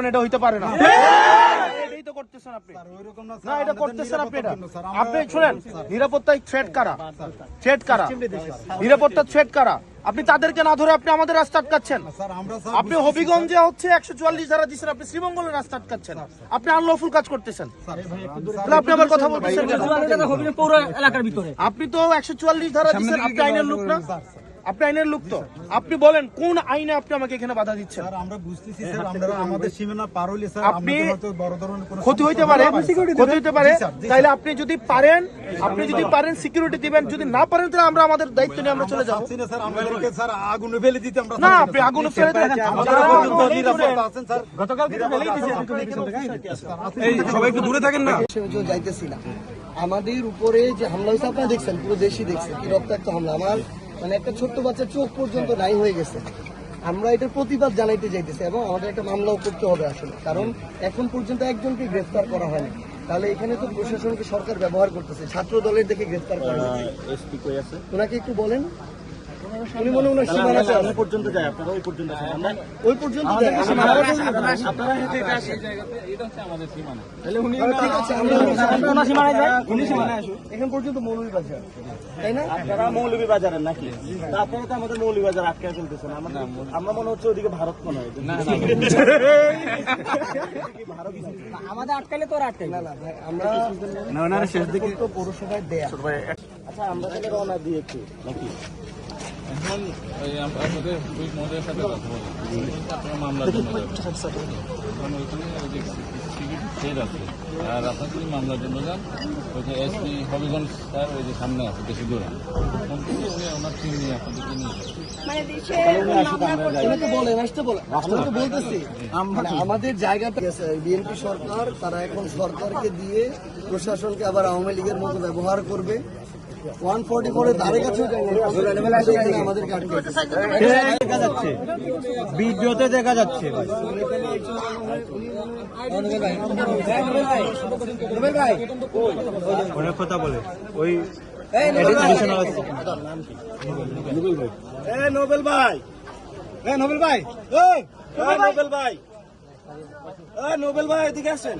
থাকবেন, এটা হইতে পারে না। এটাই তো করতেছেন আপনি, না এটা করতেছেন আপনি। এটা আপনি শুনেন, নিরাপত্তায় থ্রেট কারা, নিরাপত্তা থ্রেট কারা? আপনি তাদেরকে না ধরে আপনি আমাদের রাস্তা আটকাচ্ছেন। আপনি হবিগঞ্জে হচ্ছে 144 ধারা দিচ্ছেন, আপনি শ্রীমঙ্গলের রাস্তা আটকাচ্ছেন, আপনি আনলফুল কাজ করতেছেন। আপনি আবার কথা বলতেছেন আপনি তো 144 ধারা দিচ্ছেন, আপনি আইনের লোক না? আপনি আইনের লোক তো, আপনি বলেন কোন আইনে আপনি আমাকে এখানে বাধা দিচ্ছেন? আমরা বুঝতেছি স্যার, আমরা আমাদের সীমানা পার হইলে স্যার আপনি বড় ধরনের কোনো ক্ষতি হইতে পারে, তাইলে আপনি যদি পারেন সিকিউরিটি দিবেন, যদি না পারেন তাহলে আমরা আমাদের দায়িত্ব নিয়ে আমরা চলে যাবো। স্যার আমাদেরকে স্যার আগুনে ফেলে দিতে আমরা না, আপনি আগুনে ফেলে দেন, আছেন স্যার, গতকালকে তো ফেলেই দিয়েছেন। এই সবাই একটু দূরে থাকেন না। যাইতেছি না, আমাদের উপরে যে হামলা হয়েছে আপনারা দেখছেন, পুরো দেশই দেখছে কি রক্তাক্ত হামলা। আমার মানে একটা ছোট্ট বাচ্চার চোখ পর্যন্ত নাই হয়ে গেছে। আমরা এটার প্রতিবাদ জানাইতে যাইতেছি এবং আমাদের একটা মামলাও করতে হবে আসলে, কারণ এখন পর্যন্ত একজনকে গ্রেফতার করা হয়নি। তাহলে এখানে তো প্রশাসনকে সরকার ব্যবহার করতেছে, ছাত্র দলের দেখে গ্রেফতার করা হয়েছে। ওনাকে একটু বলেন, উনি মনে হয় সীমানা পর্যন্ত যায়, আপনারা ওই পর্যন্ত ওই পর্যন্ত এখান পর্যন্ত মৌলভীবাজার, তাই না? আপনারা মৌলভীবাজারের নাকি? আপনারা তো আমাদের মৌলভীবাজার আটকে চলতেছেন। আমরা মনে হচ্ছে ওদিকে ভারত মনে হয় আমাদের আটকালে তো আটকাই না। ভাই আমরা শেষ দিকে পৌরসভায় দেয়া। আচ্ছা, আমরা তাহলে রওনা দিয়েছি নাকি? এখন আপনাদের পুলিশ মহোদয়ের সাথে কথা বলি, আপনারা মামলার জন্য কারণ ওইখানে ওই যে সিকিউরিটি সেট আছে। আর আপনার যদি মামলার জন্য যান, ওই যে এসপি হবিগঞ্জ স্যার ওই যে সামনে আছে, বেশি দূরে ফোন করে উনি ওনার টিম নিয়ে আপনাদেরকে নিয়ে আমাদের জায়গাটা বিএনপি সরকার, তারা এখন সরকারকে দিয়ে প্রশাসনকে আবার আওয়ামী লীগের মতো ব্যবহার করবে। 144 ধারে কাছেও আমাদেরকে দেখা যাচ্ছে, ভিডিওতে দেখা যাচ্ছে। অনেক কথা বলে ওই নোবেল ভাই, নোবেল ভাই এদিকে আসেন।